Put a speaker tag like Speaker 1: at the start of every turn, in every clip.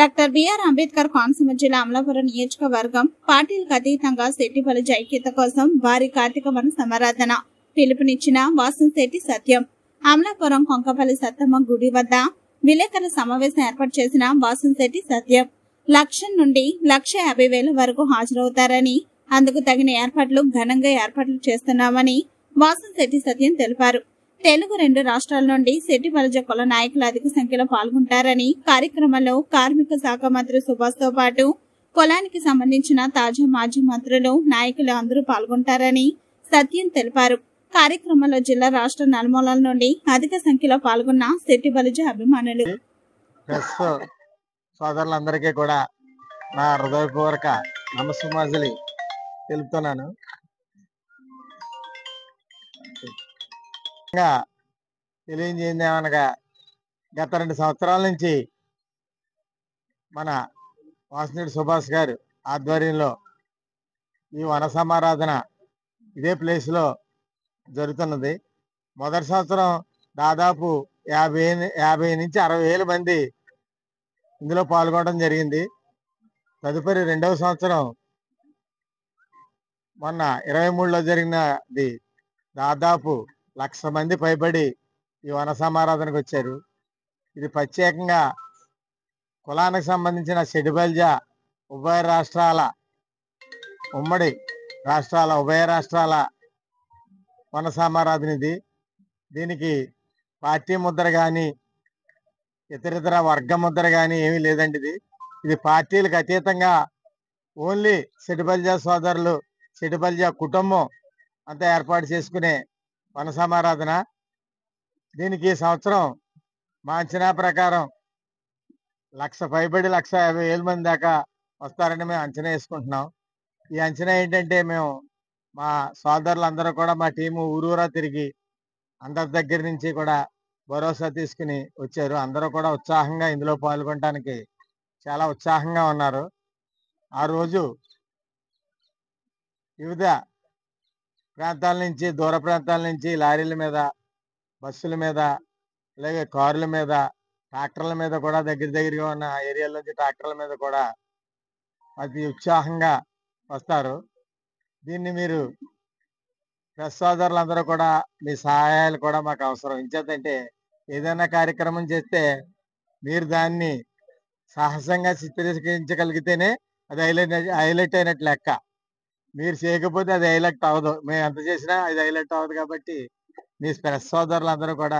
Speaker 1: Doctor BR Ambedkar Konaseema జిల్లా అమలాపురం నియోజకవర్గం పార్టీలకు అతీతంగా శెట్టి బలిజ ఐక్యత కోసం భారీ కార్తీక వన సమారాధన పిలుపునిచ్చిన వాసంశెట్టి సత్యం. అమలాపురం కొంకపల్లి సత్తమ్మ గుడి వద్ద విలేకరుల సమావేశం ఏర్పాటు చేసిన వాసంశెట్టి సత్యం 1,00,000 నుండి 1,50,000 వరకు హాజరవుతారని, అందుకు తగిన ఏర్పాట్లు ఘనంగా ఏర్పాట్లు చేస్తున్నామని వాసంశెట్టి సత్యం తెలిపారు. తెలుగు 2 రాష్ట్రాల నుండి శెట్టి బలిజ కుల నాయకులు అధిక సంఖ్యలో పాల్గొంటారని, కార్యక్రమంలో కార్మిక శాఖ మంత్రి సుభాష్ తో పాటు కులానికి సంబంధించిన తాజా మాజీ మంత్రులు, నాయకులు అందరూ పాల్గొంటారని సత్యం తెలిపారు. కార్యక్రమంలో జిల్లా రాష్ట్ర నలుమూలల నుండి అధిక సంఖ్యలో పాల్గొన్న శెట్టి బలిజ అభిమానులు,
Speaker 2: సోదరులందరికీ కూడా నా హృదయపూర్వక నమస్సుమాంజలి తెలుపుతున్నాను. తెలియజేయండి ఏమనగా, గత 2 సంవత్సరాల నుంచి మన వాసంశెట్టి సుభాష్ గారు ఆధ్వర్యంలో ఈ వన సమారాధన ఇదే ప్లేస్లో జరుగుతున్నది. మొదటి సంవత్సరం దాదాపు 50 నుంచి 60,000 మంది ఇందులో పాల్గొనడం జరిగింది. తదుపరి 2వ సంవత్సరం మొన్న 23లో జరిగినది దాదాపు 1,00,000 మంది పైబడి ఈ వన సమారాధనకు వచ్చారు. ఇది ప్రత్యేకంగా కులానికి సంబంధించిన శెట్టి బలిజ ఉమ్మడి రాష్ట్రాల ఉభయ రాష్ట్రాల వన సమారాధన ఇది. దీనికి పార్టీ ముద్ర కానీ ఇతరితర వర్గ ముద్ర కానీ ఏమీ లేదండి. ఇది పార్టీలకు అతీతంగా ఓన్లీ శెట్టి బలిజ సోదరులు, శెట్టి బలిజ కుటుంబం అంతా ఏర్పాటు చేసుకునే వన సమారాధన. దీనికి ఈ సంవత్సరం మా అంచనా ప్రకారం 1,00,000 పైబడి 1,50,000 మంది దాకా వస్తారని మేము అంచనా వేసుకుంటున్నాం. ఈ అంచనా ఏంటంటే, మేము మా సోదరులందరూ కూడా మా టీము ఊరూరా తిరిగి అందరి దగ్గర నుంచి కూడా భరోసా తీసుకుని వచ్చారు. అందరూ కూడా ఉత్సాహంగా ఇందులో పాల్గొనడానికి చాలా ఉత్సాహంగా ఉన్నారు. ఆ రోజు వివిధ ప్రాంతాల నుంచి, దూర ప్రాంతాల నుంచి లారీల మీద, బస్సుల మీద, అలాగే కారుల మీద, ట్రాక్టర్ల మీద కూడా దగ్గరగా ఉన్న ఏరియాల నుంచి ట్రాక్టర్ల మీద కూడా అతి ఉత్సాహంగా వస్తారు. దీన్ని మీరు ప్రెస్ సోదరులందరూ కూడా మీ సహాయాలు కూడా మాకు అవసరం. ఇంచేతంటే ఏదైనా కార్యక్రమం చేస్తే మీరు దాన్ని సాహసంగా చిత్రీకరించగలిగితేనే అది హైలైట్ అయినట్లు లెక్క. మీరు చేయకపోతే అది హైలైట్ అవ్వదు. మేము ఎంత చేసినా అది హైలైట్ అవ్వదు. కాబట్టి మీ ప్రెస్ సోదరులందరూ కూడా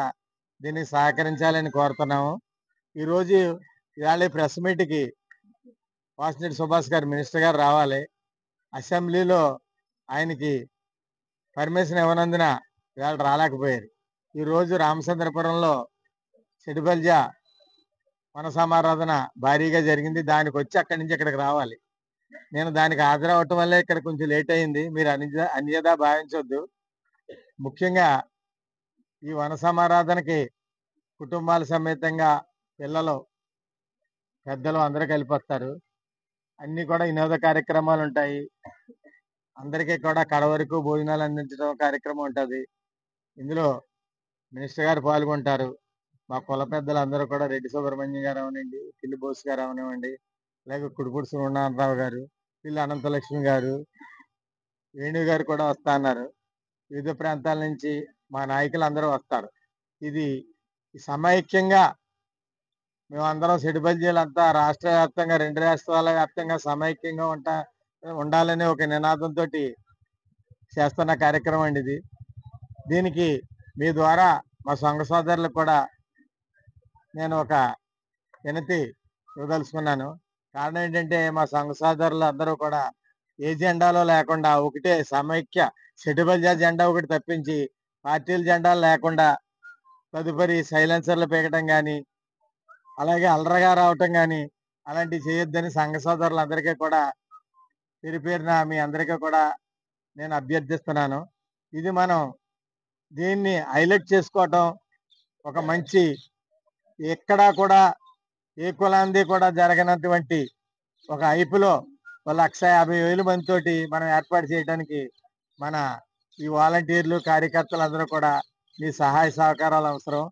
Speaker 2: దీనికి సహకరించాలని కోరుతున్నాము. ఈరోజు ఇవాళ ప్రెస్ మీట్కి వాసంశెట్టి సుభాష్ గారు, మినిస్టర్ గారు రావాలి. అసెంబ్లీలో ఆయనకి పర్మిషన్ ఇవ్వనందున ఇవాళ రాలేకపోయారు. ఈరోజు రామచంద్రపురంలో శెట్టి బలిజ వన సమారాధన భారీగా జరిగింది. దానికి వచ్చి అక్కడి నుంచి ఇక్కడికి రావాలి. నేను దానికి హాజరవటం వల్లే ఇక్కడ కొంచెం లేట్ అయింది. మీరు అన్యదా భావించొద్దు. ముఖ్యంగా ఈ వన సమారాధనకి కుటుంబాల సమేతంగా పిల్లలు, పెద్దలు అందరూ కలిపి వస్తారు. అన్నీ కూడా వినోద కార్యక్రమాలు ఉంటాయి. అందరికీ కూడా కడ వరకు భోజనాలు అందించడం కార్యక్రమం ఉంటుంది. ఇందులో మినిస్టర్ గారు పాల్గొంటారు. మా కుల పెద్దలు అందరూ కూడా, రెడ్డి సుబ్రహ్మణ్యం గారు అవనండి, పిల్లి బోస్ గారు అవనివ్వండి, అలాగే కుడిపూడి శ్రీనారాయణరావు గారు, పిల్లి అనంతలక్ష్మి గారు, వేణు గారు కూడా వస్తా అన్నారు. వివిధ ప్రాంతాల నుంచి మా నాయకులు అందరూ వస్తారు. ఇది సమైక్యంగా మేమందరం శెట్టి బలిజలంతా రాష్ట్ర వ్యాప్తంగా, 2 రాష్ట్రాల వ్యాప్తంగా సమైక్యంగా ఉండాలనే ఒక నినాదంతో చేస్తున్న కార్యక్రమం అండి ఇది. దీనికి మీ ద్వారా మా సంఘ సోదరులకు కూడా నేను ఒక వినతి ఇవ్వదలుచుకున్నాను. కారణం ఏంటంటే, మా సంఘ సోదరులు అందరూ కూడా ఏ జెండాలో లేకుండా ఒకటే సమైక్య శెట్టి బలిజ జెండా ఒకటి తప్పించి పార్టీల జెండాలు లేకుండా తదుపరి సైలెన్సర్లు పీకటం కానీ, అలాగే అలరగా రావటం కానీ అలాంటివి చేయొద్దని సంఘ సోదరులందరికీ కూడా పేరున మీ అందరికీ కూడా నేను అభ్యర్థిస్తున్నాను. ఇది మనం దీన్ని హైలైట్ చేసుకోవటం ఒక మంచి, ఎక్కడా కూడా ఏ కులాంది కూడా జరగనటువంటి ఒక ఐపులో 1,50,000 మందితోటి మనం ఏర్పాటు చేయడానికి మన ఈ వాలంటీర్లు, కార్యకర్తలు అందరూ కూడా మీ సహాయ సహకారాలు అవసరం.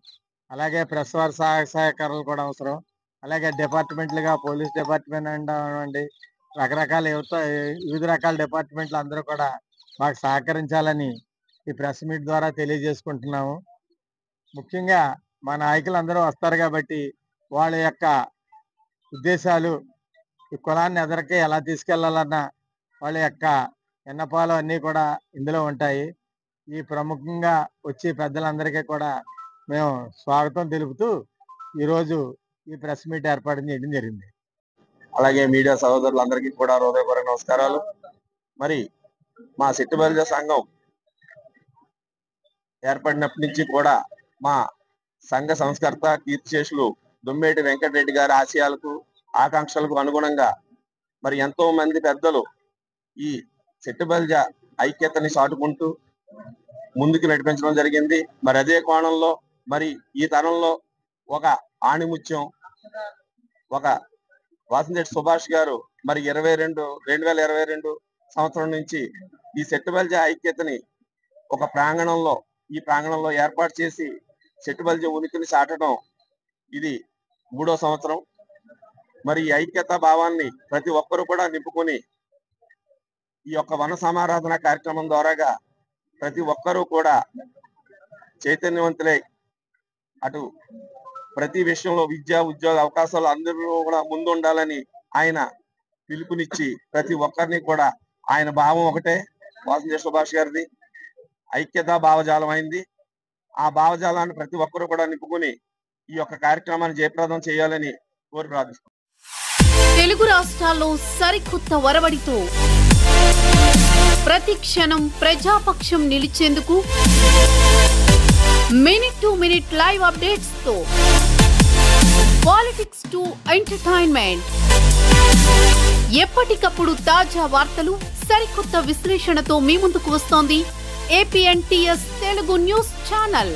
Speaker 2: అలాగే ప్రెస్ వారి సహాయ సహకారాలు కూడా అవసరం. అలాగే డిపార్ట్మెంట్లుగా పోలీస్ డిపార్ట్మెంట్ అవ్వండి, రకరకాల వివిధ రకాల డిపార్ట్మెంట్లు అందరూ కూడా మాకు సహకరించాలని ఈ ప్రెస్ మీట్ ద్వారా తెలియజేసుకుంటున్నాము. ముఖ్యంగా మా నాయకులందరూ వస్తారు కాబట్టి వాళ్ళ యొక్క ఉద్దేశాలు, ఈ కులాన్ని ఎదరికి ఎలా తీసుకెళ్లాలన్న వాళ్ళ యొక్క విన్నపాలు అన్నీ కూడా ఇందులో ఉంటాయి. ఈ ప్రముఖంగా వచ్చి పెద్దలందరికీ కూడా మేము స్వాగతం తెలుపుతూ ఈరోజు ఈ ప్రెస్ మీట్ ఏర్పాటు చేయడం జరిగింది.
Speaker 3: అలాగే మీడియా సహోదరులందరికీ కూడా హృదయపూర్వక నమస్కారాలు. మరి మా సెట్టిబలిజ సంఘం ఏర్పడినప్పటి నుంచి కూడా మా సంఘ సంస్కర్త కీర్తిశేషులు దుమ్మేటి వెంకటరెడ్డి గారి ఆశయాలకు ఆకాంక్షలకు అనుగుణంగా మరి ఎంతో మంది పెద్దలు ఈ సెట్టిబలిజ ఐక్యతని చాటుకుంటూ ముందుకు నడిపించడం జరిగింది. మరి అదే కోణంలో మరి ఈ తరంలో ఒక ఆణిముత్యం, ఒక వాసంశెట్టి సుభాష్ గారు మరి 2022 సంవత్సరం నుంచి ఈ సెట్టిబలిజ ఐక్యతని ఒక ఈ ప్రాంగణంలో ఏర్పాటు చేసి సెట్టిబలిజ ఉనికిని చాటడం ఇది 3వ సంవత్సరం. మరి ఈ ఐక్యత భావాన్ని ప్రతి ఒక్కరూ కూడా నింపుకొని ఈ యొక్క వన సమారాధన కార్యక్రమం ద్వారాగా ప్రతి ఒక్కరూ కూడా చైతన్యవంతులై అటు ప్రతి విషయంలో విద్య, ఉద్యోగ అవకాశాలు అందరూ కూడా ముందుండాలని ఆయన పిలుపునిచ్చి ప్రతి ఒక్కరిని కూడా ఆయన భావం ఒకటే, వాసంశెట్టి సుభాష్ గారిది ఐక్యతా భావజాలం అయింది. ఆ భావజాలాన్ని ప్రతి ఒక్కరూ కూడా నింపుకొని ఈ యొక్క కార్యక్రమాన్ని జయప్రదం చేయాలని కోరి ప్రార్థిస్తున్నాను.
Speaker 4: తెలుగు రాష్ట్రాల్లో సరికొత్త వరవడితో ప్రతి క్షణం ప్రజాపక్షం నిలిచేందుకు minute to minute live updates తో పాలిటిక్స్ టు ఎంటర్టైన్మెంట్, ఎప్పటికప్పుడు తాజా వార్తలు, సరికొత్త విశ్లేషణతో మీ ముందుకు వస్తోంది APNTS తెలుగు న్యూస్ ఛానల్.